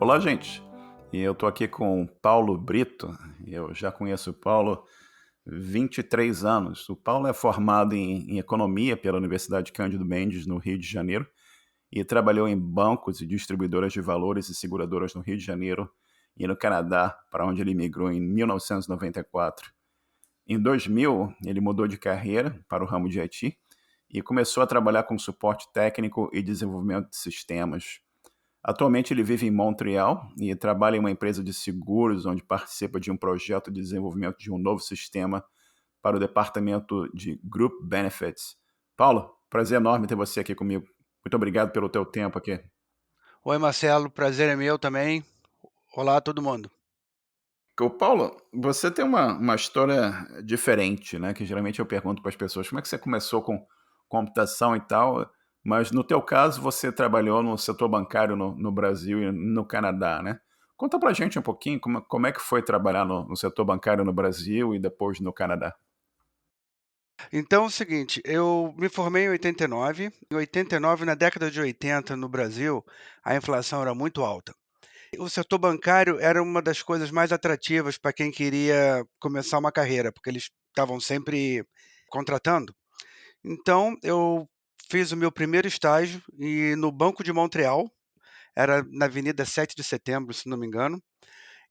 Olá, gente. E eu tô aqui com o Paulo Brito. Eu já conheço o Paulo há 23 anos. O Paulo é formado em economia pela Universidade Cândido Mendes, no Rio de Janeiro, e trabalhou em bancos e distribuidoras de valores e seguradoras no Rio de Janeiro e no Canadá, para onde ele migrou em 1994. Em 2000, ele mudou de carreira para o ramo de IT e começou a trabalhar com suporte técnico e desenvolvimento de sistemas. Atualmente ele vive em Montreal e trabalha em uma empresa de seguros onde participa de um projeto de desenvolvimento de um novo sistema para o departamento de Group Benefits. Paulo, prazer enorme ter você aqui comigo. Muito obrigado pelo teu tempo aqui. Oi, Marcelo, prazer é meu também. Olá, todo mundo. Ô, Paulo, você tem uma história diferente, né? Que geralmente eu pergunto para as pessoas como é que você começou com computação e tal, mas no teu caso você trabalhou no setor bancário no Brasil e no Canadá, né? Conta pra gente um pouquinho como é que foi trabalhar no setor bancário no Brasil e depois no Canadá. Então é o seguinte, eu me formei em 89. Em 89, na década de 80, no Brasil, a inflação era muito alta. O setor bancário era uma das coisas mais atrativas para quem queria começar uma carreira, porque eles estavam sempre contratando. Então, eu fiz o meu primeiro estágio no Banco de Montreal, era na Avenida 7 de Setembro, se não me engano.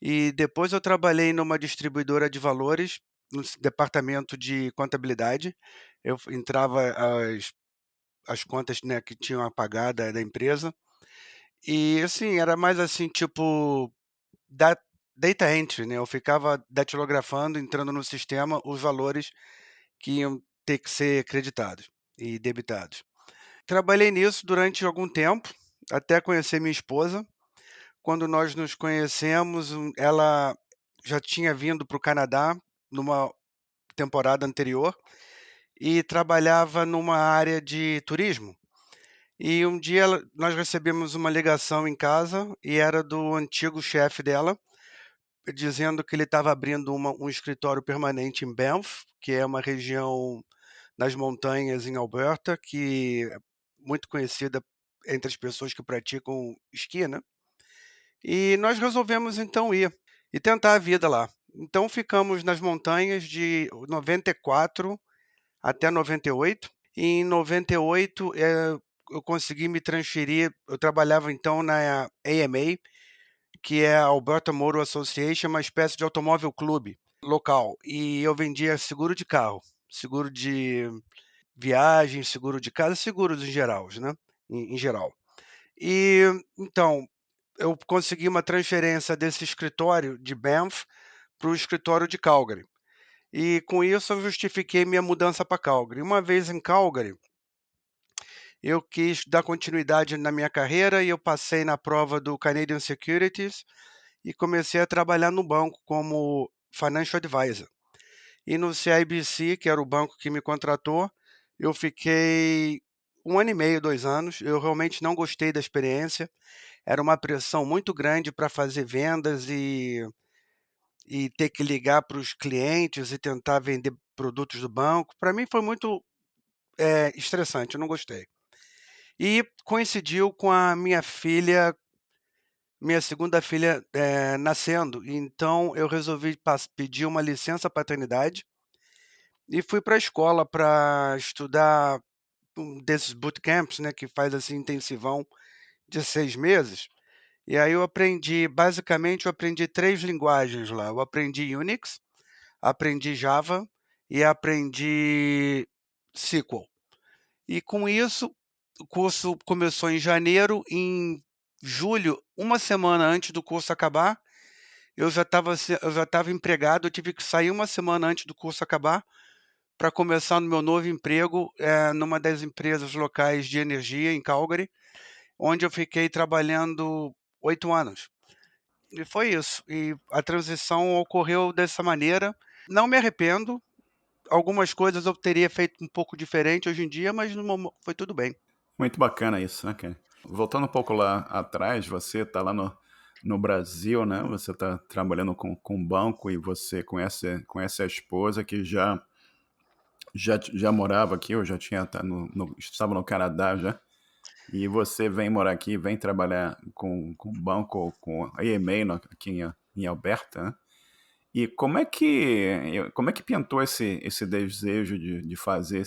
E depois eu trabalhei numa distribuidora de valores, no departamento de contabilidade. Eu entrava as contas, né, que tinham a pagar da empresa. E, assim, era mais assim, tipo, da data entry, né? Eu ficava datilografando, entrando no sistema, os valores que iam ter que ser creditados e debitados. Trabalhei nisso durante algum tempo, até conhecer minha esposa. Quando nós nos conhecemos, ela já tinha vindo para o Canadá numa temporada anterior e trabalhava numa área de turismo. E um dia nós recebemos uma ligação em casa e era do antigo chefe dela, dizendo que ele estava abrindo um escritório permanente em Banff, que é uma região nas montanhas em Alberta, que é muito conhecida entre as pessoas que praticam esqui, né? E nós resolvemos então ir e tentar a vida lá. Então ficamos nas montanhas de 94 até 98. E em 98, eu consegui me transferir. Eu trabalhava então na AMA, que é a Alberta Motor Association, uma espécie de automóvel clube local. E eu vendia seguro de carro, seguro de viagem, seguro de casa, seguros em geral, né? Em geral. E então, eu consegui uma transferência desse escritório de Banff para o escritório de Calgary. E com isso eu justifiquei minha mudança para Calgary. Uma vez em Calgary, eu quis dar continuidade na minha carreira e eu passei na prova do Canadian Securities e comecei a trabalhar no banco como Financial Advisor. E no CIBC, que era o banco que me contratou, eu fiquei 1 ano e meio, 2 anos. Eu realmente não gostei da experiência. Era uma pressão muito grande para fazer vendas e ter que ligar para os clientes e tentar vender produtos do banco. Para mim foi muito estressante, eu não gostei. E coincidiu com a minha segunda filha nascendo, então eu resolvi pedir uma licença paternidade e fui para a escola para estudar um desses bootcamps, né, que faz assim intensivão de 6 meses. E aí basicamente eu aprendi 3 linguagens lá. Eu aprendi Unix, aprendi Java e aprendi SQL. E com isso, o curso começou em janeiro, em julho, uma semana antes do curso acabar, eu já estava empregado, eu tive que sair uma semana antes do curso acabar para começar no meu novo emprego, numa das empresas locais de energia em Calgary, onde eu fiquei trabalhando 8 anos. E foi isso. E a transição ocorreu dessa maneira. Não me arrependo. Algumas coisas eu teria feito um pouco diferente hoje em dia, mas foi tudo bem. Muito bacana isso, né, cara? Voltando um pouco lá atrás, você está lá no Brasil, né? Você está trabalhando com banco e você conhece a esposa que já morava aqui, ou já tinha estava no Canadá já. E você vem morar aqui, vem trabalhar com banco, com a EMA aqui em Alberta, né? E como é que pintou esse desejo de fazer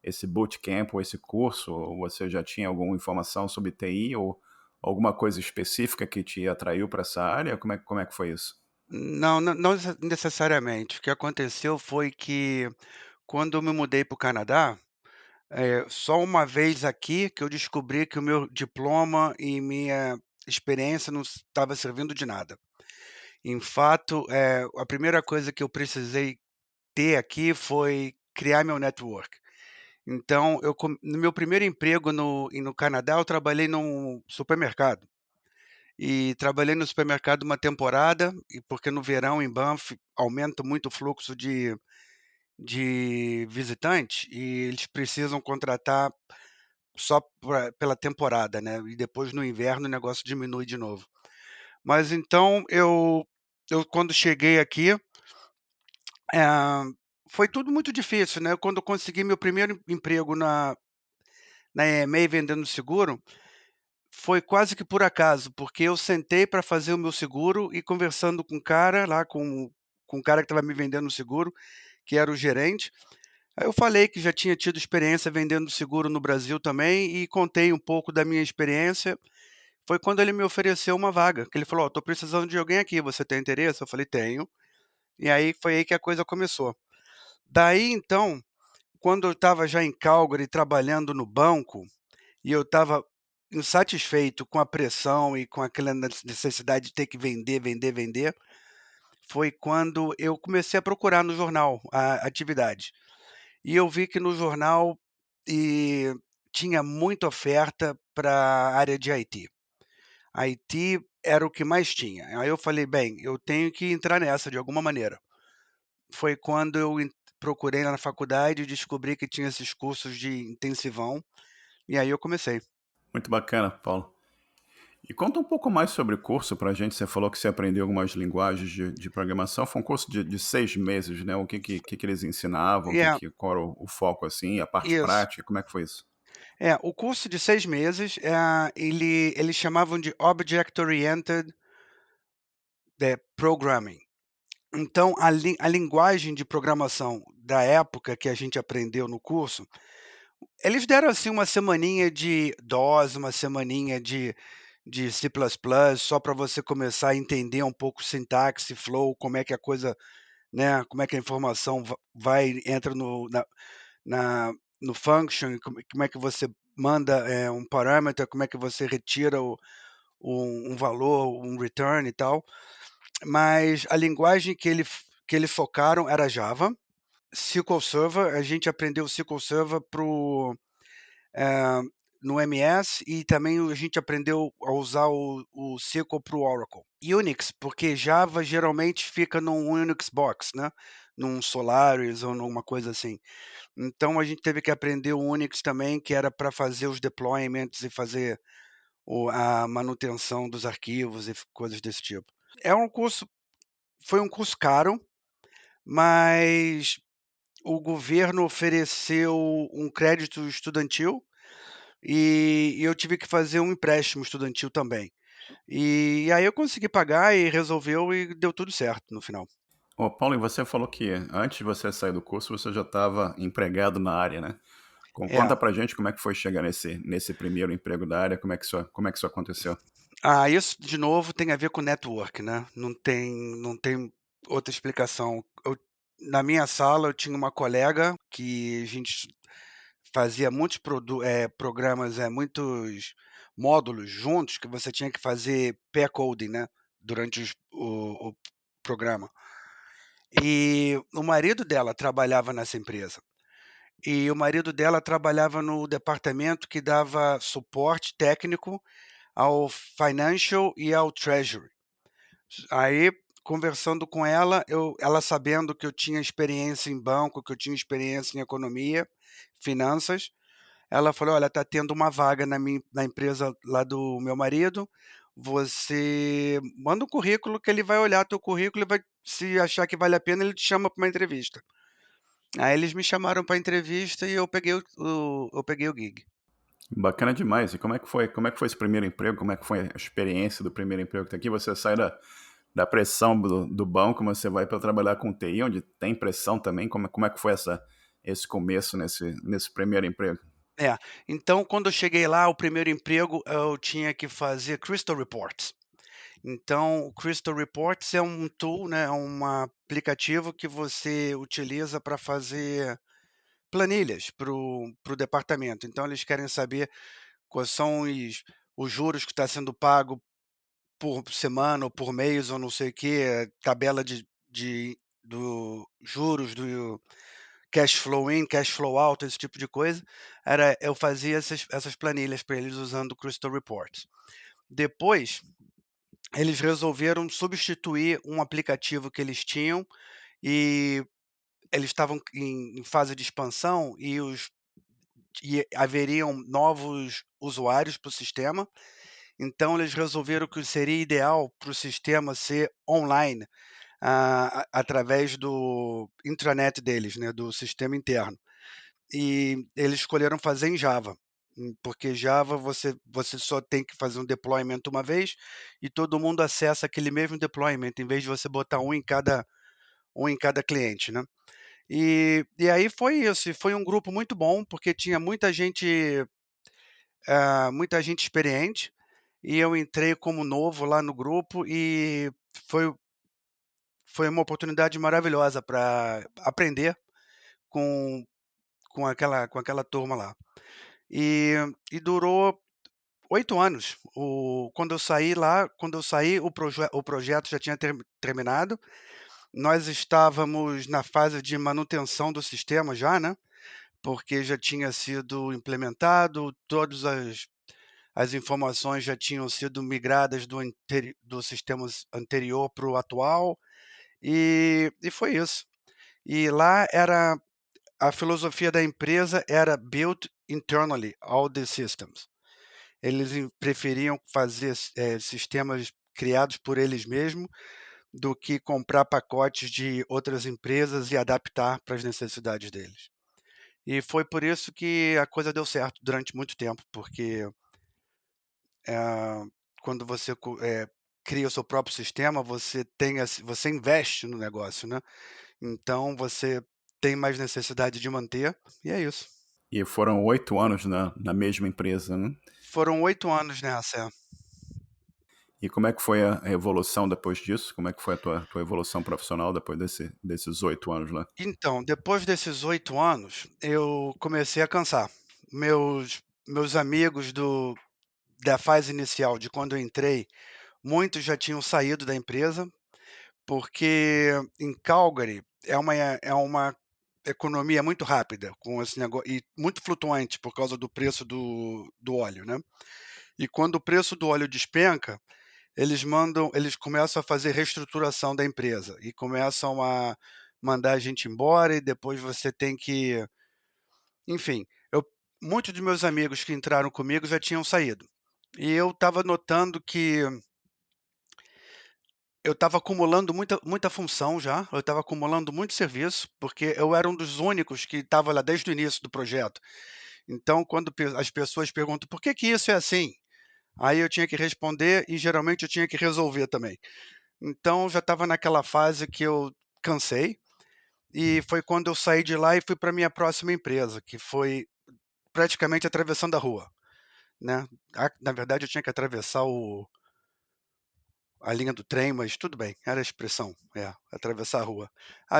esse bootcamp ou esse curso? Ou você já tinha alguma informação sobre TI ou alguma coisa específica que te atraiu para essa área? Como é que foi isso? Não necessariamente. O que aconteceu foi que, quando eu me mudei para o Canadá, só uma vez aqui que eu descobri que o meu diploma e minha experiência não estava servindo de nada. Em fato, a primeira coisa que eu precisei ter aqui foi criar meu network. Então, no meu primeiro emprego no Canadá, eu trabalhei num supermercado. E trabalhei no supermercado uma temporada, e porque no verão em Banff aumenta muito o fluxo de visitantes, e eles precisam contratar só pela temporada, né, e depois no inverno o negócio diminui de novo. Mas então eu quando cheguei aqui, eh, foi tudo muito difícil, né. Quando eu consegui meu primeiro emprego na EMA vendendo seguro, foi quase que por acaso, porque eu sentei para fazer o meu seguro e, conversando com o cara lá, com o cara que estava me vendendo o seguro, que era o gerente, aí eu falei que já tinha tido experiência vendendo seguro no Brasil também, e contei um pouco da minha experiência. Foi quando ele me ofereceu uma vaga, que ele falou: "Ó, tô precisando de alguém aqui, você tem interesse?" Eu falei: "Tenho". E aí foi aí que a coisa começou. Daí então, quando eu estava já em Calgary trabalhando no banco, e eu estava insatisfeito com a pressão e com aquela necessidade de ter que vender, vender, vender, foi quando eu comecei a procurar no jornal a atividade. E eu vi que no jornal, e tinha muita oferta para a área de IT. IT era o que mais tinha. Aí eu falei: "Bem, eu tenho que entrar nessa de alguma maneira". Foi quando eu procurei na faculdade e descobri que tinha esses cursos de intensivão, e aí eu comecei. Muito bacana, Paulo. E conta um pouco mais sobre o curso para a gente. Você falou que você aprendeu algumas linguagens de programação. Foi um curso de 6 meses, né? O que que eles ensinavam? É, Qual era o foco, assim? A parte isso. prática? Como é que foi isso? O curso de 6 meses, eles chamavam de Object Oriented, Programming. Então, a linguagem de programação da época que a gente aprendeu no curso, eles deram, assim, uma semaninha de DOS, uma semaninha de C++, só para você começar a entender um pouco sintaxe, flow, como é que a coisa, né, como é que a informação entra na no function, como é que você manda, um parâmetro, como é que você retira um valor, um return e tal. Mas a linguagem que eles focaram era Java. SQL Server, a gente aprendeu SQL Server eh, no MS, e também a gente aprendeu a usar o SQL para o Oracle. Unix, porque Java geralmente fica num Unix box, né, num Solaris ou numa coisa assim. Então a gente teve que aprender o Unix também, que era para fazer os deployments e fazer a manutenção dos arquivos e coisas desse tipo. É um curso Foi um curso caro, mas o governo ofereceu um crédito estudantil, e eu tive que fazer um empréstimo estudantil também. E aí eu consegui pagar e resolveu, e deu tudo certo no final. Ô, Paulo, e você falou que antes de você sair do curso, você já estava empregado na área, né? É. Conta pra gente como é que foi chegar nesse primeiro emprego da área, como é que isso aconteceu? Isso de novo tem a ver com network, né, não tem outra explicação. Na minha sala eu tinha uma colega que a gente fazia muitos programas, muitos módulos juntos, que você tinha que fazer pair coding, né, durante o programa. E o marido dela trabalhava nessa empresa, e o marido dela trabalhava no departamento que dava suporte técnico ao financial e ao treasury. Aí, conversando com ela, ela sabendo que eu tinha experiência em banco, que eu tinha experiência em economia, finanças, ela falou: "Olha, tá tendo uma vaga na empresa lá do meu marido, você manda o currículo que ele vai olhar teu currículo e vai, se achar que vale a pena, ele te chama para uma entrevista". Aí eles me chamaram para entrevista e eu peguei o gig. Bacana demais. E como é que foi esse primeiro emprego? Como é que foi a experiência do primeiro emprego que tá aqui? Você sai da pressão do banco, mas você vai para trabalhar com TI, onde tem pressão também. Como é que foi esse começo nesse primeiro emprego? É, então quando eu cheguei lá, o primeiro emprego, eu tinha que fazer Crystal Reports. Então, o Crystal Reports é um tool, né, é um aplicativo que você utiliza para fazer planilhas para o departamento. Então eles querem saber quais são os juros que está sendo pago por semana ou por mês ou não sei o quê, tabela do juros, do cash flow in, cash flow out, esse tipo de coisa. Eu fazia essas planilhas para eles usando o Crystal Reports. Depois, eles resolveram substituir um aplicativo que eles tinham e eles estavam em fase de expansão e haveriam novos usuários para o sistema, então eles resolveram que seria ideal para o sistema ser online, através do intranet deles, né, do sistema interno. E eles escolheram fazer em Java, porque Java você só tem que fazer um deployment uma vez e todo mundo acessa aquele mesmo deployment, em vez de você botar um em cada cliente, né. E aí foi isso, e foi um grupo muito bom, porque tinha muita gente experiente, e eu entrei como novo lá no grupo e foi foi uma oportunidade maravilhosa para aprender com com aquela turma lá. E e durou 8 anos. Quando eu saí, o projeto já tinha terminado, nós estávamos na fase de manutenção do sistema já, né, porque já tinha sido implementado, todas as informações já tinham sido migradas do sistema anterior para o atual, e foi isso. E lá era a filosofia da empresa era build internally all the systems. Eles preferiam fazer sistemas criados por eles mesmos do que comprar pacotes de outras empresas e adaptar para as necessidades deles. E foi por isso que a coisa deu certo durante muito tempo, porque eh, quando você cria o seu próprio sistema, você investe no negócio, né? Então você tem mais necessidade de manter, e é isso. E foram 8 anos na mesma empresa, né? Foram 8 anos nessa. E como é que foi a evolução depois disso? Como é que foi a tua evolução profissional depois desses 8 anos lá? Então, depois desses 8 anos, eu comecei a cansar. Meus amigos da fase inicial, de quando eu entrei, muitos já tinham saído da empresa, porque em Calgary é uma economia muito rápida, com esse negócio e muito flutuante por causa do preço do óleo, né. E quando o preço do óleo despenca, eles começam a fazer reestruturação da empresa e começam a mandar a gente embora e depois você tem que, enfim, muitos dos meus amigos que entraram comigo já tinham saído. E eu estava notando que eu estava acumulando muita função já, eu estava acumulando muito serviço, porque eu era um dos únicos que estava lá desde o início do projeto. Então, quando as pessoas perguntam: "Por que que isso é assim?", aí eu tinha que responder e geralmente eu tinha que resolver também. Então já estava naquela fase que eu cansei, e foi quando eu saí de lá e fui para minha próxima empresa, que foi praticamente atravessando a rua, né. Na verdade eu tinha que atravessar a linha do trem, mas tudo bem, era a expressão, atravessar a rua.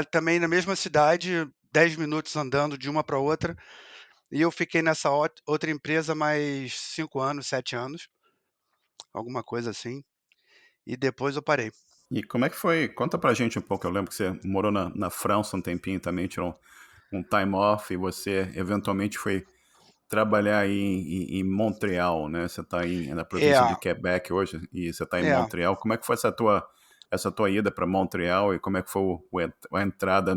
Também na mesma cidade, 10 minutos andando de uma para outra, e eu fiquei nessa outra empresa mais 5 anos, 7 anos, alguma coisa assim, e depois eu parei. E como é que foi? Conta pra gente um pouco. Eu lembro que você morou na França um tempinho também, tirou um time off e você eventualmente foi trabalhar aí em Montreal, né? Você está na É, província de Quebec hoje e você está em é. Montreal. Como é que foi essa tua ida para Montreal e como é que foi a entrada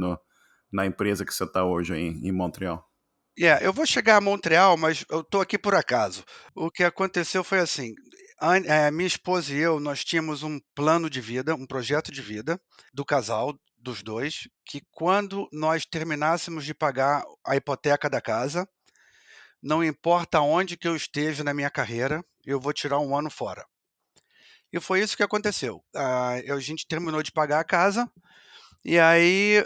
na empresa que você está hoje aí em Montreal? Eu vou chegar a Montreal, mas eu estou aqui por acaso. O que aconteceu foi assim, minha esposa e eu, nós tínhamos um plano de vida, um projeto de vida do casal, dos 2, que quando nós terminássemos de pagar a hipoteca da casa, não importa onde que eu esteja na minha carreira, eu vou tirar um ano fora. E foi isso que aconteceu. A gente terminou de pagar a casa, e aí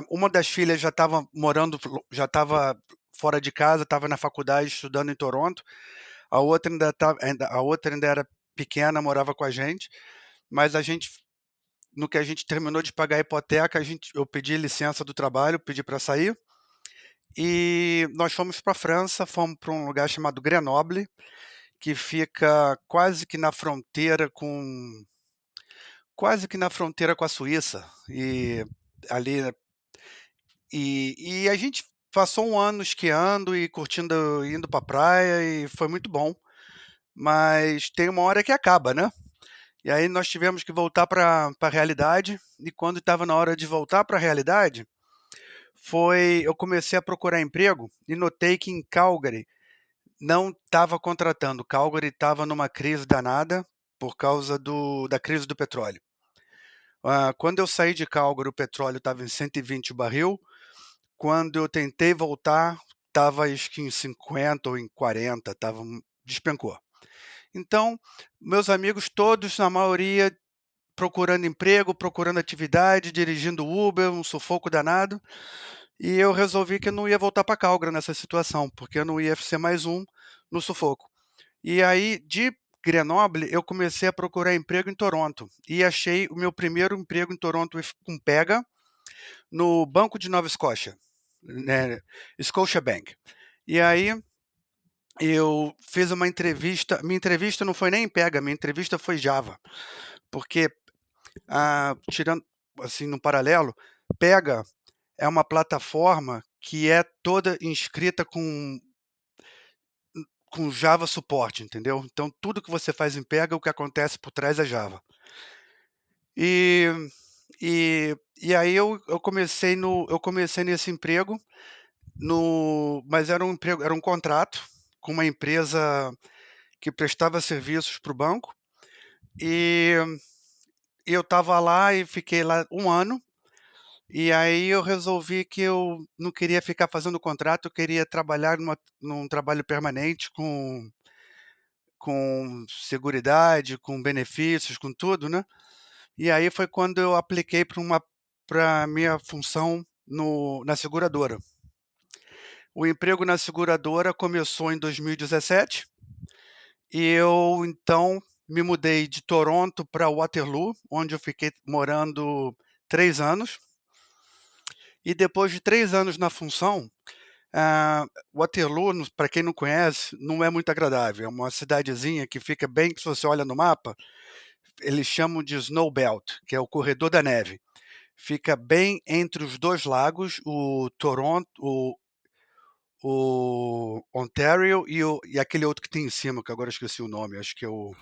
uma das filhas já estava morando, já estava fora de casa, estava na faculdade estudando em Toronto, a outra ainda era pequena, morava com a gente, mas no que a gente terminou de pagar a hipoteca, eu pedi licença do trabalho, pedi para sair, e nós fomos para a França, fomos para um lugar chamado Grenoble, que fica quase que na fronteira com a Suíça. Ali a gente passou um ano esquiando e curtindo, indo para a praia, e foi muito bom. Mas tem uma hora que acaba, né? E aí nós tivemos que voltar para a realidade, e quando estava na hora de voltar para a realidade, eu comecei a procurar emprego e notei que em Calgary não estava contratando. Calgary estava numa crise danada por causa da crise do petróleo. Quando eu saí de Calgary, o petróleo estava em 120 o barril. Quando eu tentei voltar, estava acho que em 50 ou em 40, despencou. Então, meus amigos todos, na maioria, procurando emprego, procurando atividade, dirigindo Uber, um sufoco danado. E eu resolvi que eu não ia voltar para Calgary nessa situação, porque eu não ia ser mais um no sufoco. E aí, de Grenoble, eu comecei a procurar emprego em Toronto. E achei o meu primeiro emprego em Toronto com pega no Banco de Nova Escócia, né, Scotiabank. E aí eu fiz uma entrevista. Minha entrevista não foi nem em pega, minha entrevista foi Java. Porque, tirando assim, no paralelo, pega é uma plataforma que é toda inscrita com Java suporte, entendeu? Então, tudo que você faz em Pega, o que acontece por trás é Java. E, e aí eu comecei nesse emprego, mas era um contrato com uma empresa que prestava serviços para o banco, e eu estava lá e fiquei lá um ano. E aí eu resolvi que eu não queria ficar fazendo contrato, eu queria trabalhar num trabalho permanente com seguridade, com benefícios, com tudo, né. E aí foi quando eu apliquei para a minha função na seguradora. O emprego na seguradora começou em 2017, e eu então me mudei de Toronto para Waterloo, onde eu fiquei morando 3 anos. E depois de 3 anos na função, Waterloo, para quem não conhece, não é muito agradável. É uma cidadezinha que fica bem, que se você olha no mapa, eles chamam de Snow Belt, que é o corredor da neve. Fica bem entre os dois lagos, o Toronto, o Ontario e aquele outro que tem em cima, que agora eu esqueci o nome, acho que é o...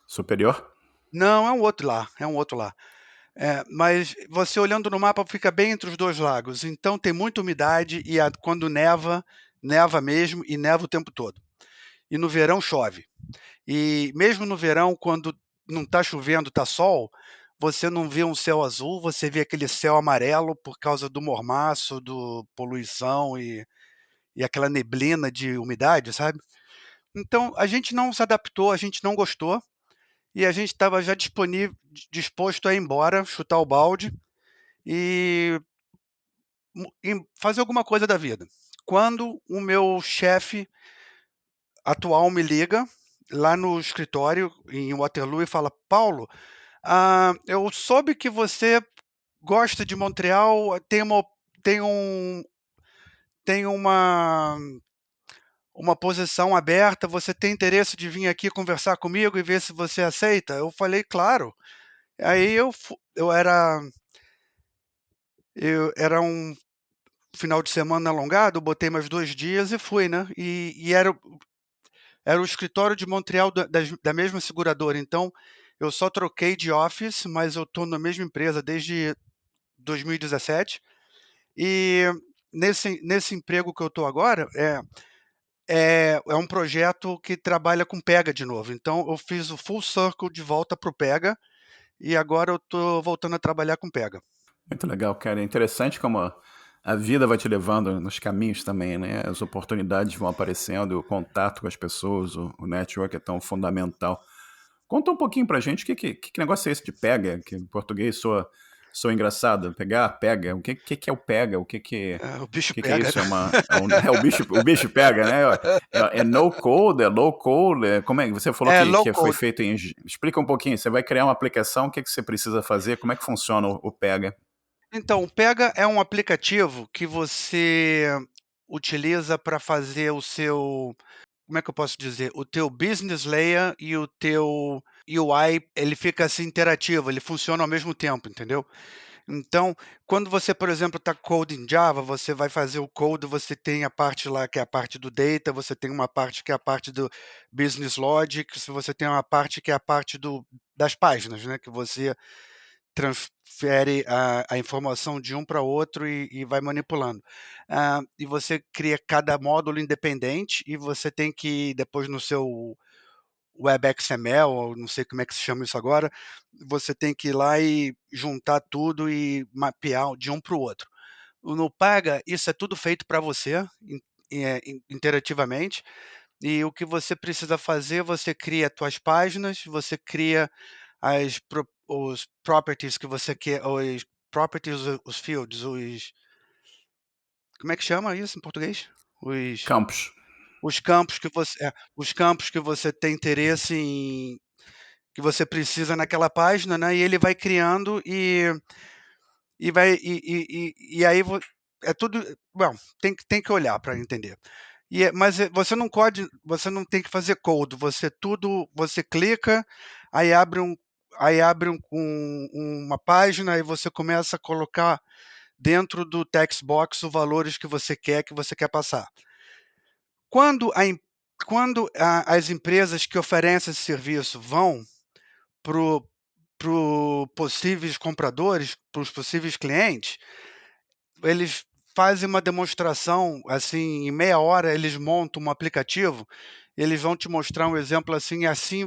Superior? Não, é um outro lá, é um outro lá. Mas você olhando no mapa fica bem entre os dois lagos, então tem muita umidade, e quando neva, neva mesmo, e neva o tempo todo. E no verão chove. E mesmo no verão, quando não está chovendo, está sol, você não vê um céu azul, você vê aquele céu amarelo por causa do mormaço, do poluição e aquela neblina de umidade, sabe? Então a gente não se adaptou, a gente não gostou, e a gente estava já disposto a ir embora, chutar o balde e fazer alguma coisa da vida. Quando o meu chefe atual me liga lá no escritório em Waterloo e fala: Paulo, eu soube que você gosta de Montreal, tem um, tem uma posição aberta, você tem interesse de vir aqui conversar comigo e ver se você aceita? Eu falei, claro. Aí eu era um final de semana alongado, botei mais 2 dias e fui, né? E era o escritório de Montreal da mesma seguradora. Então, eu só troquei de office, mas eu estou na mesma empresa desde 2017. E nesse emprego que eu estou agora, é um projeto que trabalha com Pega de novo. Então, eu fiz o full circle de volta para o Pega, e agora eu estou voltando a trabalhar com Pega. Muito legal, cara. É interessante como a vida vai te levando nos caminhos também, né? As oportunidades vão aparecendo, o contato com as pessoas, o network é tão fundamental. Conta um pouquinho pra gente que negócio é esse de pega, que em português soa engraçado. Pegar, pega. O que é o pega? O bicho Que é pega, isso? né. É o bicho pega, né? É no code, é low code? Como é que você falou É low que foi code. feito em. Explica um pouquinho. Você vai criar uma aplicação, o que você precisa fazer? Como é que funciona o pega? Então, o Pega é um aplicativo que você utiliza para fazer o seu, como é que eu posso dizer? O teu business layer e o teu UI, ele fica assim interativo, ele funciona ao mesmo tempo, entendeu? Então, quando você, por exemplo, está code em Java, você vai fazer o code, você tem a parte lá que é a parte do data, você tem uma parte que é a parte do business logic, se você tem uma parte que é a parte das páginas, né, que você transfere a informação de um para outro e vai manipulando. E você cria cada módulo independente e você tem que, depois no seu WebXML, ou não sei como é que se chama isso agora, você tem que ir lá e juntar tudo e mapear de um para o outro. No Paga, isso é tudo feito para você, interativamente, e o que você precisa fazer, você cria suas páginas, você cria os properties que você quer, os properties, os fields, como é que chama isso em português? Os, Campos. os campos que você tem interesse em, que você precisa naquela página, né? E ele vai criando e vai e aí é tudo, bom, tem que olhar para entender. Mas você não tem que fazer code, você clica, aí abre uma página e você começa a colocar dentro do text box os valores que você quer passar. Quando a em quando a as empresas que oferecem esse serviço vão para possíveis compradores, para os possíveis clientes, eles fazem uma demonstração, assim, em meia hora eles montam um aplicativo, eles vão te mostrar um exemplo assim, é assim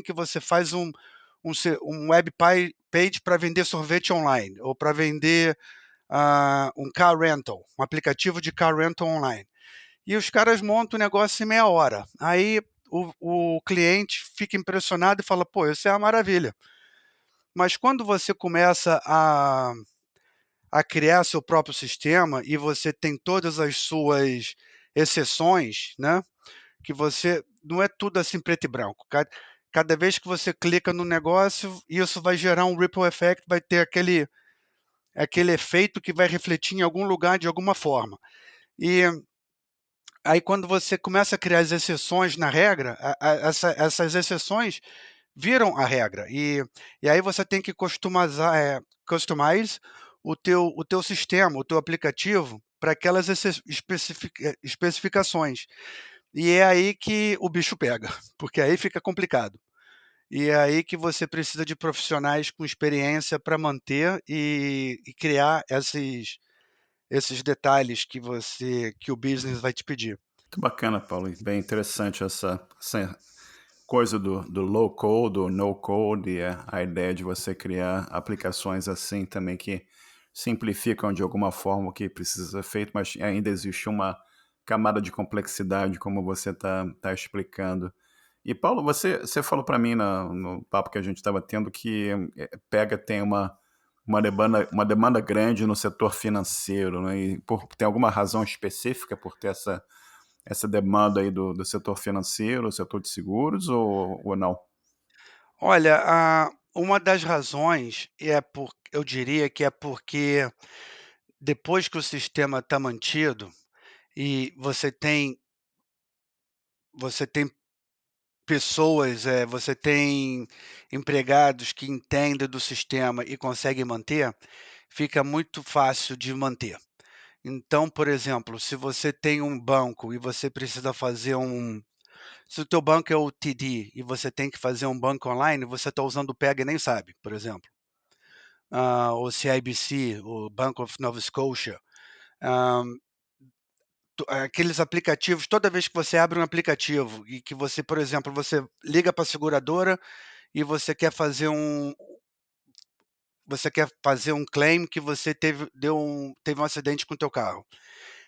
que você faz um web page para vender sorvete online, ou para vender um car rental, um aplicativo de car rental online. E os caras montam o negócio em meia hora. Aí o cliente fica impressionado e fala: pô, isso é uma maravilha. Mas quando você começa a criar seu próprio sistema e você tem todas as suas exceções, né? Que você não é tudo assim preto e branco. Cada vez que você clica no negócio, isso vai gerar um ripple effect, vai ter aquele efeito que vai refletir em algum lugar de alguma forma. E aí, quando você começa a criar as exceções na regra, essas exceções viram a regra. E aí você tem que customize o teu sistema, o teu aplicativo para aquelas especificações. E é aí que o bicho pega, porque aí fica complicado. E é aí que você precisa de profissionais com experiência para manter e criar esses detalhes que o business vai te pedir. Muito bacana, Paulo. E bem interessante essa coisa do low code, do no code, e a ideia de você criar aplicações assim também que simplificam de alguma forma o que precisa ser feito, mas ainda existe uma camada de complexidade, como você tá explicando. E, Paulo, você falou para mim no papo que a gente estava tendo que Pega tem uma demanda grande no setor financeiro, né? E tem alguma razão específica por ter essa demanda aí do setor financeiro, setor de seguros ou não? Olha, uma das razões eu diria que é porque depois que o sistema está mantido e você tem pessoas, você tem empregados que entendem do sistema e conseguem manter, fica muito fácil de manter. Então, por exemplo, se você tem um banco e você precisa fazer se o teu banco é o TD e você tem que fazer um banco online, você está usando o Pega e nem sabe, por exemplo. O CIBC, o Bank of Nova Scotia, ah, aqueles aplicativos, toda vez que você abre um aplicativo e que você, por exemplo, você liga para a seguradora e você quer fazer você quer fazer um claim que você teve um acidente com o teu carro.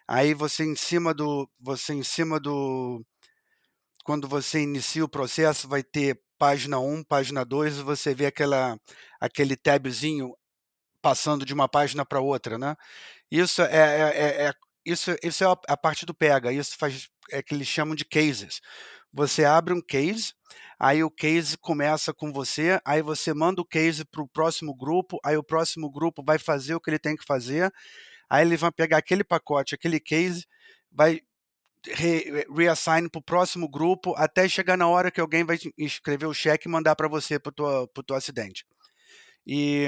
Aí quando você inicia o processo, vai ter página um, página 2, e você vê aquele tabzinho passando de uma página para outra, né? Isso isso é a parte do pega, isso faz que eles chamam de cases. Você abre um case, aí o case começa com você, aí você manda o case para o próximo grupo, aí o próximo grupo vai fazer o que ele tem que fazer, aí eles vão pegar aquele pacote, aquele case, vai reassign para o próximo grupo, até chegar na hora que alguém vai escrever o cheque e mandar para você para o teu acidente. E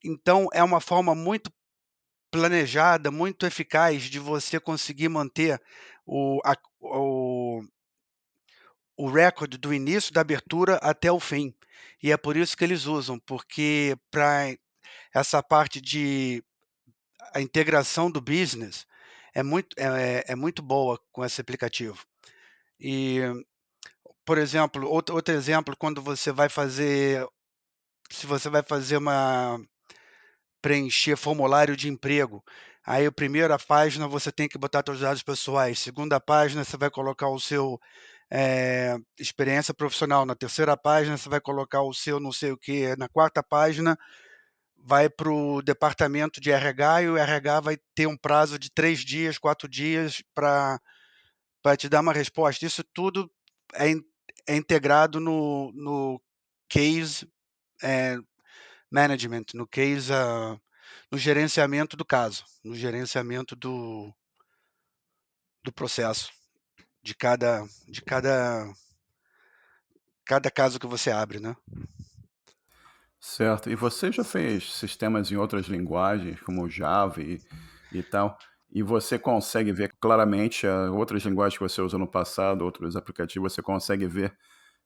então é uma forma muito planejada, muito eficaz de você conseguir manter o, a, o recorde do início da abertura até o fim. E é por isso que eles usam, porque para essa parte de a integração do business é muito boa com esse aplicativo. E, por exemplo, outro exemplo, quando você vai fazer, se você vai fazer uma preencher formulário de emprego. Aí, a primeira página você tem que botar seus dados pessoais. Segunda página você vai colocar o seu experiência profissional. Na terceira página você vai colocar o seu não sei o que. Na quarta página vai para o departamento de RH e o RH vai ter um prazo de 3 dias, 4 dias para te dar uma resposta. Isso tudo é, é integrado no case é, management, no gerenciamento do caso, no gerenciamento do processo, de cada caso que você abre, né? Certo. E você já fez sistemas em outras linguagens, como Java e tal, e você consegue ver claramente outras linguagens que você usou no passado, outros aplicativos, você consegue ver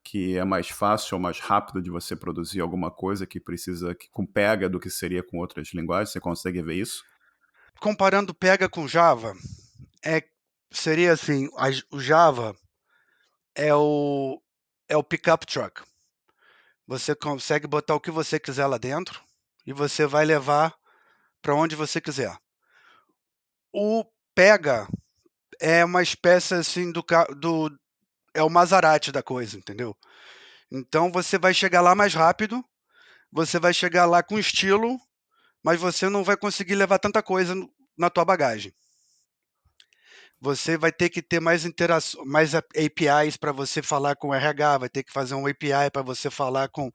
que é mais fácil ou mais rápido de você produzir alguma coisa que precisa com pega do que seria com outras linguagens? Você consegue ver isso? Comparando Pega com Java, é, seria assim, o Java é o, é o pickup truck. Você consegue botar o que você quiser lá dentro e você vai levar para onde você quiser. O Pega é uma espécie assim é o Maserati da coisa, entendeu? Então você vai chegar lá mais rápido, você vai chegar lá com estilo, mas você não vai conseguir levar tanta coisa na tua bagagem. Você vai ter que ter mais interação, mais APIs para você falar com o RH, vai ter que fazer um API para você falar com o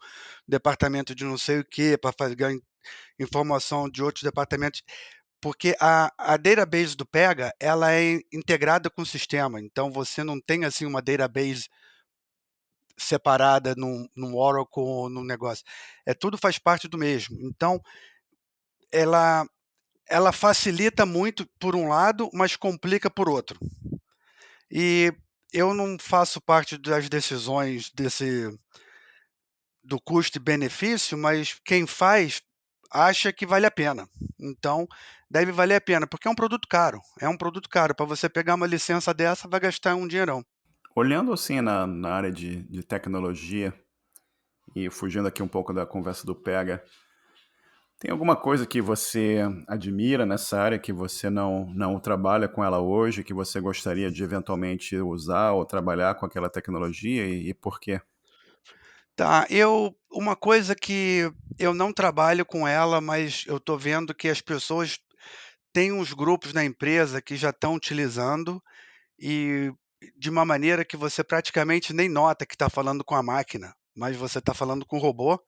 departamento de não sei o que, para fazer informação de outros departamentos, porque a database do Pega, ela é integrada com o sistema, então você não tem assim uma database separada num Oracle, num negócio. Tudo faz parte do mesmo. Então, ela, ela facilita muito por um lado, mas complica por outro. E eu não faço parte das decisões do custo e benefício, mas quem faz acha que vale a pena. Então, deve valer a pena, porque é um produto caro. É um produto caro. Para você pegar uma licença dessa, vai gastar um dinheirão. Olhando assim na área de tecnologia, e fugindo aqui um pouco da conversa do Pega, tem alguma coisa que você admira nessa área que você não trabalha com ela hoje, que você gostaria de eventualmente usar ou trabalhar com aquela tecnologia e por quê? Tá, uma coisa que eu não trabalho com ela, mas eu estou vendo que as pessoas têm uns grupos na empresa que já estão utilizando e de uma maneira que você praticamente nem nota que está falando com a máquina, mas você está falando com o robô.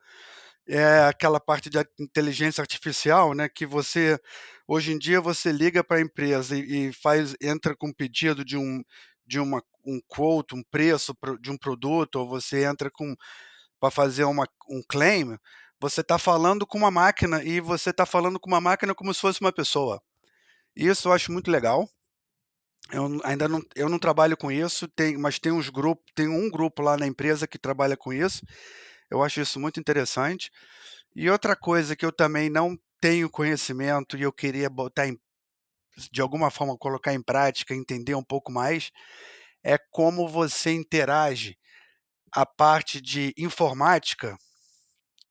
É aquela parte de inteligência artificial, né, que você hoje em dia você liga para a empresa e entra com um pedido um quote, um preço de um produto, ou você entra com para fazer um claim, você está falando com uma máquina e você está falando com uma máquina como se fosse uma pessoa. Isso eu acho muito legal. Eu não trabalho com isso, mas tem um grupo lá na empresa que trabalha com isso. Eu acho isso muito interessante. E outra coisa que eu também não tenho conhecimento e eu queria de alguma forma colocar em prática, entender um pouco mais, é como você interage a parte de informática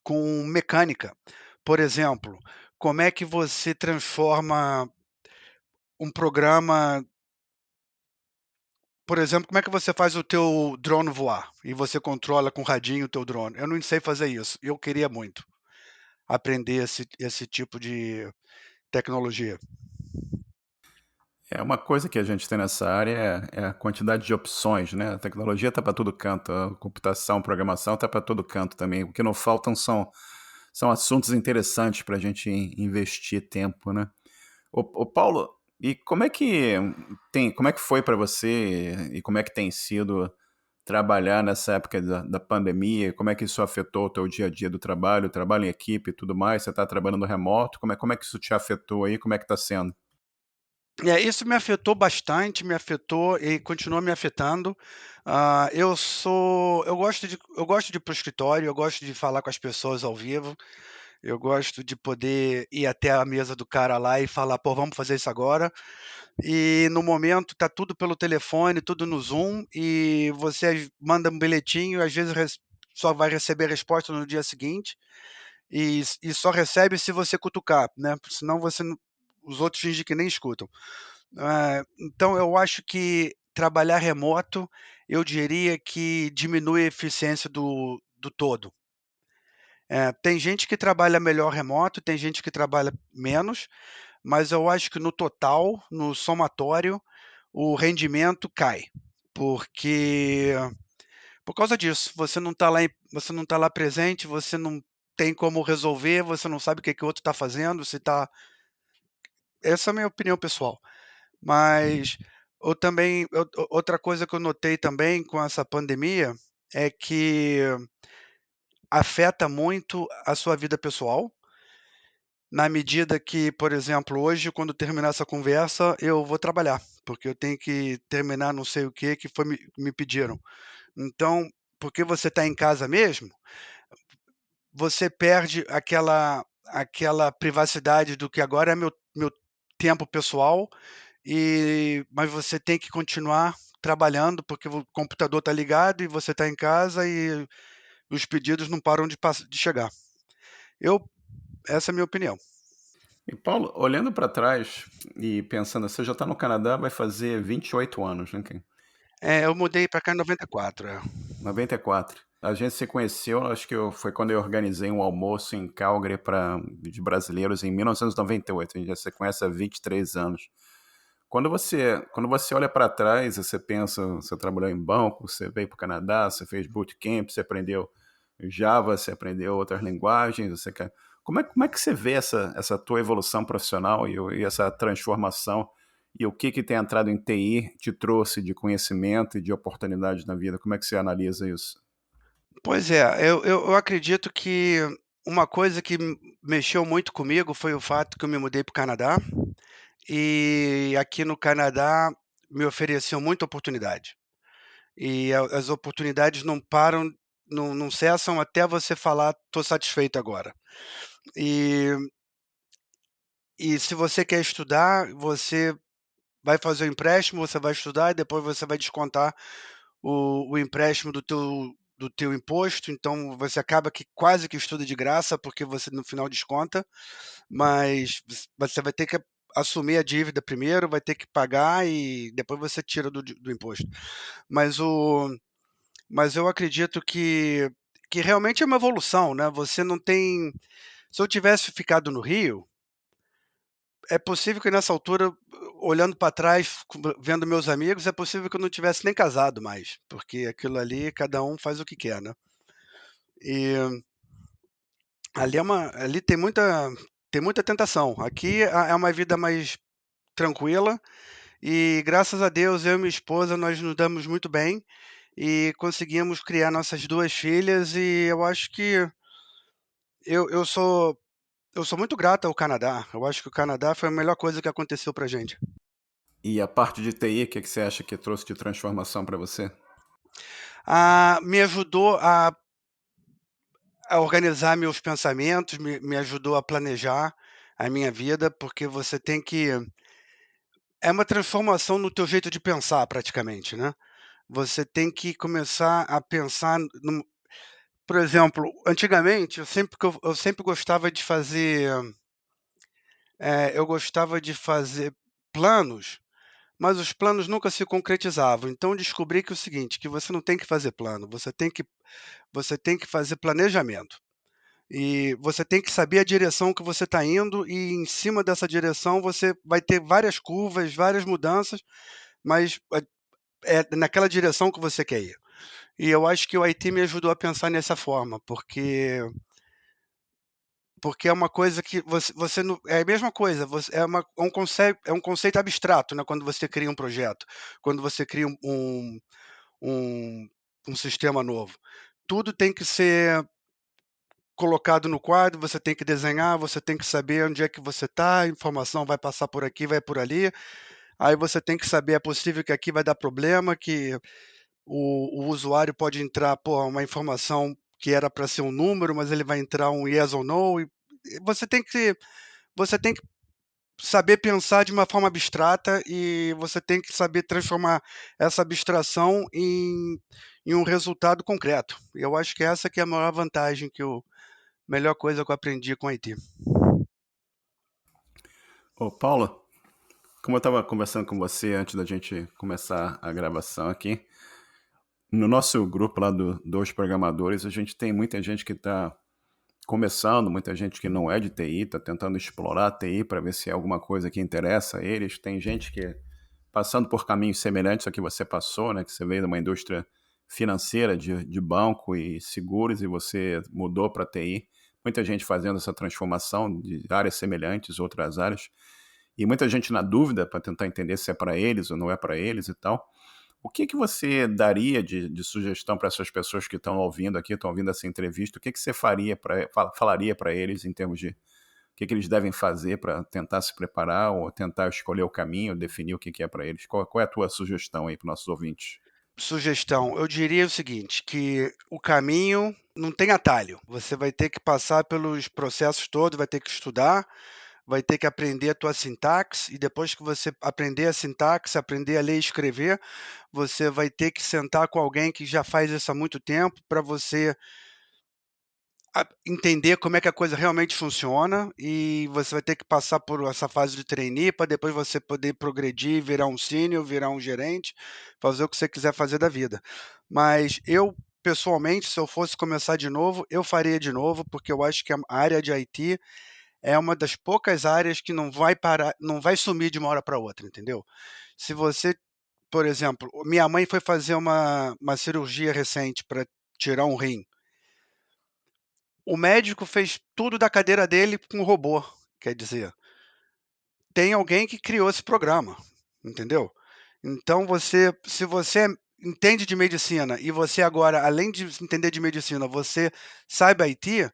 com mecânica. Por exemplo, como é que você transforma um programa, por exemplo, como é que você faz o teu drone voar e você controla com radinho o teu drone? Eu não sei fazer isso, eu queria muito aprender esse tipo de tecnologia. É uma coisa que a gente tem nessa área é a quantidade de opções, né? A tecnologia está para todo canto, a computação, programação está para todo canto também. O que não faltam são assuntos interessantes para a gente investir tempo, né? Ô Paulo, e como é que foi para você e como é que tem sido trabalhar nessa época da pandemia? Como é que isso afetou o teu dia a dia do trabalho, trabalho em equipe e tudo mais? Você está trabalhando remoto? Como é que isso te afetou aí? Como é que está sendo? Isso me afetou bastante, me afetou e continua me afetando. Eu gosto de ir para o escritório, eu gosto de falar com as pessoas ao vivo, eu gosto de poder ir até a mesa do cara lá e falar: "Pô, vamos fazer isso agora". E no momento tá tudo pelo telefone, tudo no Zoom, e você manda um bilhetinho, às vezes só vai receber a resposta no dia seguinte, e só recebe se você cutucar, né, senão você não, os outros fingem que nem escutam. Então eu acho que trabalhar remoto, eu diria que diminui a eficiência do todo. Tem gente que trabalha melhor remoto, tem gente que trabalha menos, mas eu acho que no total, no somatório, o rendimento cai, porque por causa disso, você não tá lá presente, você não tem como resolver, você não sabe o que que o outro está fazendo, você tá, essa é a minha opinião pessoal. Mas eu também, outra coisa que eu notei também com essa pandemia é que afeta muito a sua vida pessoal, na medida que, por exemplo, hoje, quando terminar essa conversa, eu vou trabalhar, porque eu tenho que terminar não sei o que foi me pediram. Então, porque você está em casa mesmo, você perde aquela privacidade do que agora é meu tempo pessoal, mas você tem que continuar trabalhando, porque o computador está ligado e você está em casa e os pedidos não param de chegar. Eu Essa é a minha opinião. E Paulo, olhando para trás e pensando, você já está no Canadá, vai fazer 28 anos, né? Eu mudei para cá em 94, é. 94. A gente se conheceu, acho que foi quando eu organizei um almoço em Calgary de brasileiros em 1998. A gente já se conhece há 23 anos. Quando você olha para trás e você pensa, você trabalhou em banco, você veio para o Canadá, você fez bootcamp, você aprendeu Java, você aprendeu outras linguagens, como é que você vê essa tua evolução profissional e essa transformação e o que tem entrado em TI te trouxe de conhecimento e de oportunidades na vida? Como é que você analisa isso? Pois é, eu acredito que uma coisa que mexeu muito comigo foi o fato que eu me mudei para o Canadá, e aqui no Canadá me ofereceu muita oportunidade. E as oportunidades não param, não cessam até você falar: "Estou satisfeito agora". E se você quer estudar, você vai fazer o empréstimo, você vai estudar e depois você vai descontar o empréstimo do teu imposto, então você acaba que quase que estuda de graça, porque você no final desconta, mas você vai ter que assumir a dívida primeiro, vai ter que pagar e depois você tira do imposto. Mas o Mas eu acredito que realmente é uma evolução, né, você não tem, se eu tivesse ficado no Rio, é possível que nessa altura, olhando para trás, vendo meus amigos, é possível que eu não tivesse nem casado mais, porque aquilo ali cada um faz o que quer, né. E ali tem muita tentação. Aqui é uma vida mais tranquila e graças a Deus eu e minha esposa nós nos damos muito bem e conseguimos criar nossas 2 filhas, e eu acho que eu eu sou eu sou muito grato ao Canadá. Eu acho que o Canadá foi a melhor coisa que aconteceu pra gente. E a parte de TI, o que você acha que trouxe de transformação para você? Me ajudou a organizar meus pensamentos, me ajudou a planejar a minha vida, porque você tem que, é uma transformação no teu jeito de pensar praticamente, né. Você tem que começar a pensar Por exemplo, antigamente eu sempre gostava de fazer, eu gostava de fazer planos, mas os planos nunca se concretizavam. Então eu descobri que é o seguinte, que você não tem que fazer plano, você tem que fazer planejamento. E você tem que saber a direção que você está indo e em cima dessa direção você vai ter várias curvas, várias mudanças, mas é naquela direção que você quer ir. E eu acho que o IT me ajudou a pensar nessa forma, porque é uma coisa que você não é a mesma coisa, é um conceito abstrato, né, quando você cria um projeto, quando você cria um um sistema novo. Tudo tem que ser colocado no quadro, você tem que desenhar, você tem que saber onde é que você está, a informação vai passar por aqui, vai por ali, aí você tem que saber, é possível que aqui vai dar problema, que o usuário pode entrar, pô, uma informação que era para ser um número, mas ele vai entrar um yes ou no, e você tem que saber pensar de uma forma abstrata e você tem que saber transformar essa abstração em um resultado concreto. Eu acho que essa que é a maior vantagem melhor coisa que eu aprendi com IT. Ô, Paulo, como eu estava conversando com você antes da gente começar a gravação aqui, no nosso grupo lá dos programadores, a gente tem muita gente que está começando, muita gente que não é de TI, está tentando explorar a TI para ver se é alguma coisa que interessa a eles. Tem gente que passando por caminhos semelhantes ao que você passou, né? Que você veio de uma indústria financeira de banco e seguros e você mudou para TI. Muita gente fazendo essa transformação de áreas semelhantes, outras áreas. E muita gente na dúvida para tentar entender se é para eles ou não é para eles e tal. O que que você daria de sugestão para essas pessoas que estão ouvindo aqui, estão ouvindo essa entrevista? O que que você falaria para eles em termos de o que que eles devem fazer para tentar se preparar ou tentar escolher o caminho, definir o que que é para eles? Qual é a tua sugestão aí para os nossos ouvintes? Sugestão, eu diria o seguinte, que o caminho não tem atalho. Você vai ter que passar pelos processos todos, vai ter que estudar, vai ter que aprender a tua sintaxe, e depois que você aprender a sintaxe, aprender a ler e escrever, você vai ter que sentar com alguém que já faz isso há muito tempo para você entender como é que a coisa realmente funciona, e você vai ter que passar por essa fase de trainee para depois você poder progredir, virar um sênior, virar um gerente, fazer o que você quiser fazer da vida. Mas eu, pessoalmente, se eu fosse começar de novo, eu faria de novo, porque eu acho que a área de IT é uma das poucas áreas que não vai parar, não vai sumir de uma hora para outra, entendeu? Se você, por exemplo, minha mãe foi fazer uma cirurgia recente para tirar um rim. O médico fez tudo da cadeira dele com um robô, quer dizer, tem alguém que criou esse programa, entendeu? Então se você entende de medicina e você agora, além de entender de medicina, você sabe IT,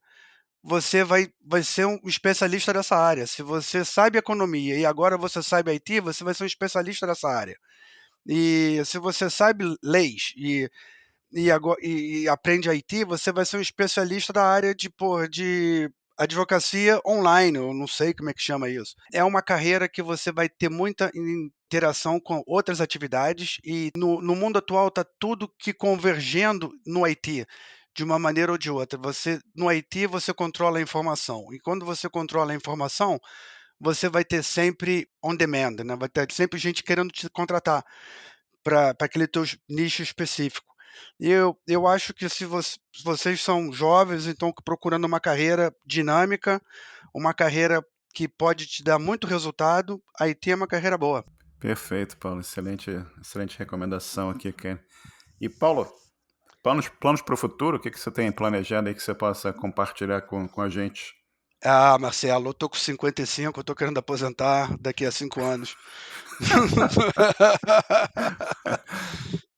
você vai ser um especialista dessa área. Se você sabe economia e agora você sabe IT, você vai ser um especialista dessa área. E se você sabe leis e aprende IT, você vai ser um especialista da área de advocacia online, eu não sei como é que chama isso. É uma carreira que você vai ter muita interação com outras atividades e no mundo atual está tudo que convergendo no IT, de uma maneira ou de outra. No IT você controla a informação e quando você controla a informação, você vai ter sempre on demand, né? Vai ter sempre gente querendo te contratar para aquele teu nicho específico. E eu acho que se vocês são jovens, então procurando uma carreira dinâmica, uma carreira que pode te dar muito resultado, a IT é uma carreira boa. Perfeito, Paulo. Excelente, excelente recomendação aqui, cara. E, Paulo, planos para o futuro? O que que você tem planejado aí que você possa compartilhar com a gente? Ah, Marcelo, eu tô com 55, eu tô querendo aposentar daqui a 5 anos.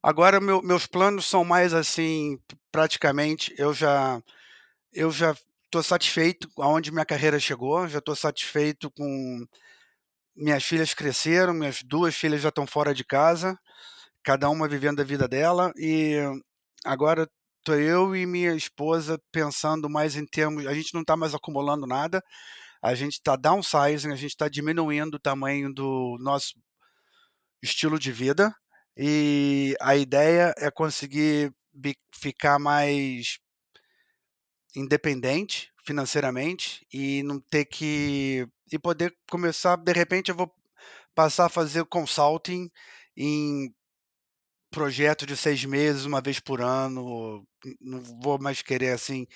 Agora meus planos são mais assim, praticamente eu já estou satisfeito aonde minha carreira chegou, já estou satisfeito com minhas filhas cresceram, minhas 2 filhas já estão fora de casa, cada uma vivendo a vida dela, e agora estou eu e minha esposa pensando mais em termos, a gente não está mais acumulando nada, a gente está downsizing, a gente está diminuindo o tamanho do nosso estilo de vida, e a ideia é conseguir ficar mais independente financeiramente e não ter que e poder começar, de repente eu vou passar a fazer consulting em projeto de 6 meses, uma vez por ano, não vou mais querer, assim,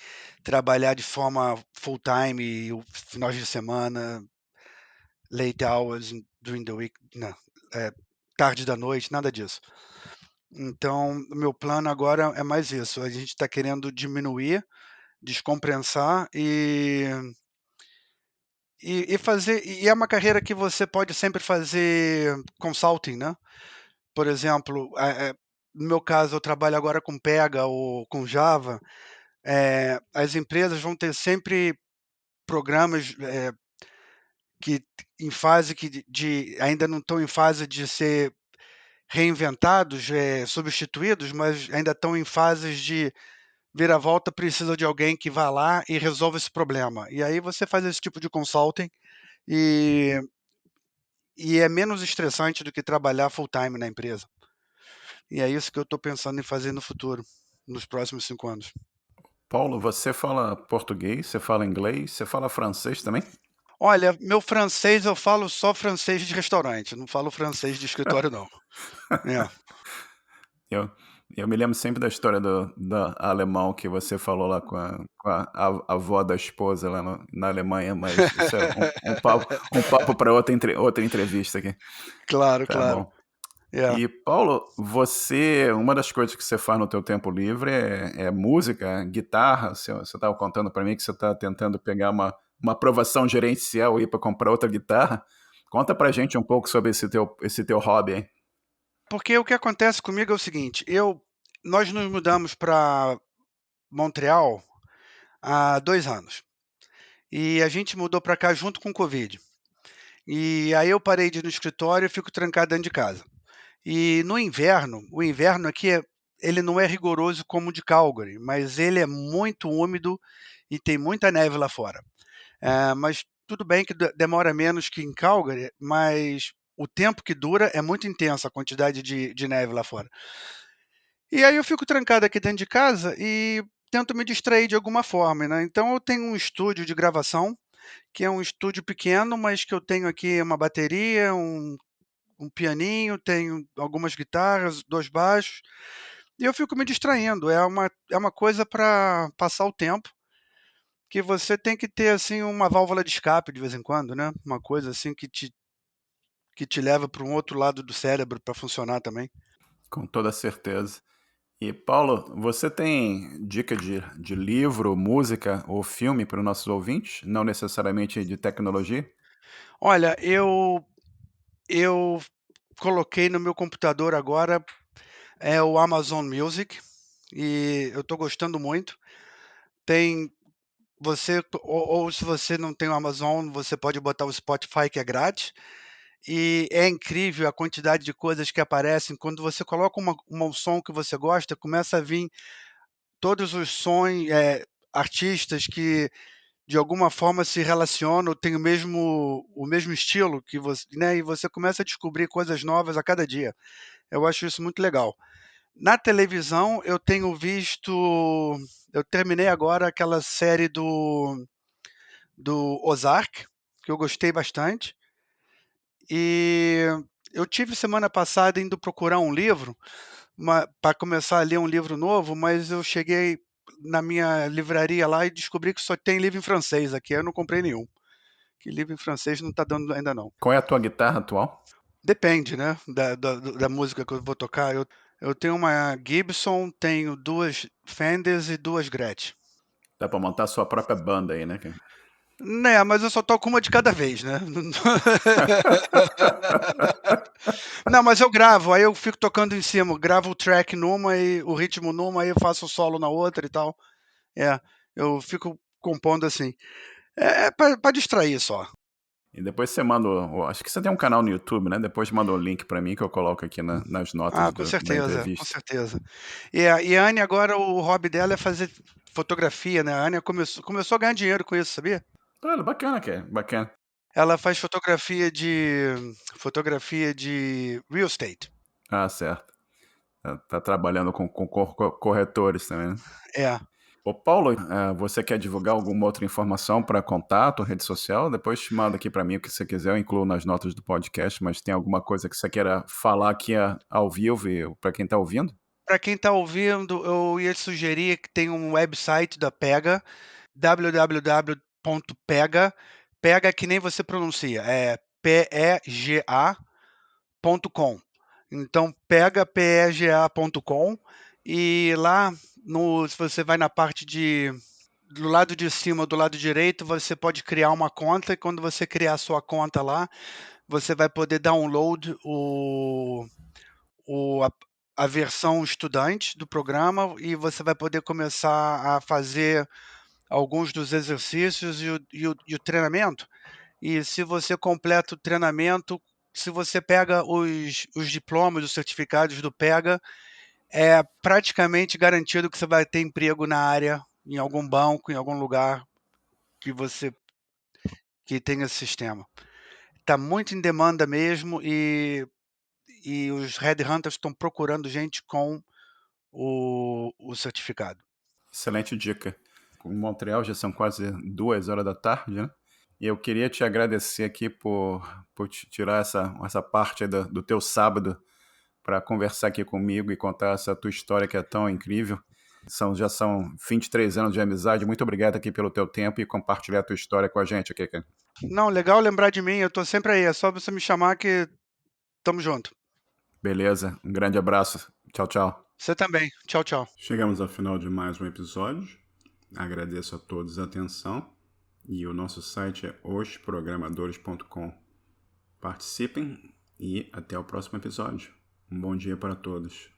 trabalhar de forma full time e o finais de semana, late hours during the week, não, tarde da noite, nada disso. Então, o meu plano agora é mais isso, a gente está querendo diminuir, descompensar e fazer e é uma carreira que você pode sempre fazer consulting, né. Por exemplo, no meu caso, eu trabalho agora com Pega ou com Java, as empresas vão ter sempre programas, que em fase que de ainda não estão em fase de ser reinventados, substituídos, mas ainda estão em fases de vira-volta, precisa de alguém que vá lá e resolva esse problema. E aí você faz esse tipo de consulting e é menos estressante do que trabalhar full time na empresa. E é isso que eu estou pensando em fazer no futuro, nos próximos 5 anos. Paulo, você fala português, você fala inglês, você fala francês também? Olha, meu francês eu falo só francês de restaurante, não falo francês de escritório não. É, Eu, eu me lembro sempre da história do alemão que você falou lá com a avó da esposa lá na Alemanha, mas isso é um papo para outra entrevista aqui. claro, Tá claro. bom. É. E, Paulo, uma das coisas que você faz no teu tempo livre é música, guitarra. Você estava contando para mim que você está tentando pegar uma aprovação gerencial aí para comprar outra guitarra. Conta pra gente um pouco sobre esse teu hobby, hein? Porque o que acontece comigo é o seguinte, nós nos mudamos para Montreal há 2 anos, e a gente mudou para cá junto com o covid. E aí eu parei de ir no escritório e fico trancado dentro de casa. E no inverno, o inverno aqui ele não é rigoroso como o de Calgary, mas ele é muito úmido e tem muita neve lá fora. Mas tudo bem que demora menos que em Calgary, mas o tempo que dura é muito intensa a quantidade de neve lá fora. E aí eu fico trancado aqui dentro de casa e tento me distrair de alguma forma, né. Então eu tenho um estúdio de gravação, que é um estúdio pequeno, mas que eu tenho aqui uma bateria, um pianinho, tenho algumas guitarras, 2 baixos, e eu fico me distraindo. É uma coisa para passar o tempo, que você tem que ter, assim, uma válvula de escape de vez em quando, né, uma coisa assim que te leva para um outro lado do cérebro para funcionar também. Com toda certeza. E, Paulo, você tem dica de livro, música ou filme para os nossos ouvintes? Não necessariamente de tecnologia? Olha, eu coloquei no meu computador agora, o Amazon Music, e eu estou gostando muito. Tem você ou se você não tem o Amazon, você pode botar o Spotify que é grátis, e é incrível a quantidade de coisas que aparecem. Quando você coloca um som que você gosta, começa a vir todos os sons, artistas que de alguma forma se relacionam, têm o mesmo estilo que você, né, e você começa a descobrir coisas novas a cada dia. Eu acho isso muito legal. Na televisão, eu terminei agora aquela série do Ozark, que eu gostei bastante, e eu tive semana passada indo procurar um livro, para começar a ler um livro novo, mas eu cheguei na minha livraria lá e descobri que só tem livro em francês aqui, eu não comprei nenhum, que livro em francês não está dando ainda não. Qual é a tua guitarra atual? Depende, né, da música que eu vou tocar. Eu tenho uma Gibson, tenho 2 Fenders e 2 Gretsch. Dá para montar a sua própria banda aí, né, cara? Né, mas eu só toco uma de cada vez, né. Não, mas eu gravo, aí eu fico tocando em cima, gravo o track numa e o ritmo numa, aí eu faço o solo na outra e tal. É, eu fico compondo assim. É pra distrair só. E depois você manda. Acho que você tem um canal no YouTube, né? Depois manda o link para mim que eu coloco aqui nas Ah, notas com da certeza, com entrevista. certeza. E a Anne agora o hobby dela é fazer fotografia, né, a Anne começou a ganhar dinheiro com isso, sabia? Olha, bacana, cara, bacana. Ela faz fotografia de real estate. Ah, certo. Tá trabalhando com corretores também, né? É. Ô Paulo, você quer divulgar alguma outra informação para contato, rede social? Depois te manda aqui para mim o que você quiser, eu incluo nas notas do podcast, mas tem alguma coisa que você queira falar aqui ao vivo para quem está ouvindo? Para quem está ouvindo, eu ia sugerir que tem um website da Pega, www.pega, pega que nem você pronuncia, é pega.com. Então pega.com e lá se você vai na parte do lado de cima, do lado direito, você pode criar uma conta e quando você criar a sua conta lá, você vai poder download o, a, a versão estudante do programa e você vai poder começar a fazer alguns dos exercícios e o treinamento. E se você completa o treinamento, se você pega os diplomas, os certificados do PEGA, é praticamente garantido que você vai ter emprego na área, em algum banco, em algum lugar que tenha esse sistema. Está muito em demanda mesmo e os headhunters estão procurando gente com o certificado. Excelente dica. Em Montreal já são quase 2 horas da tarde, né? E eu queria te agradecer aqui por tirar essa parte aí do teu sábado para conversar aqui comigo e contar essa tua história que é tão incrível. Já são 23 anos de amizade. Muito obrigado aqui pelo teu tempo e compartilhar a tua história com a gente aqui, cara. Não, legal lembrar de mim, eu estou sempre aí, é só você me chamar que tamo junto. Beleza? Um grande abraço. Tchau, tchau. Você também. Tchau, tchau. Chegamos ao final de mais um episódio. Agradeço a todos a atenção e o nosso site é osprogramadores.com. Participem e até o próximo episódio. Um bom dia para todos.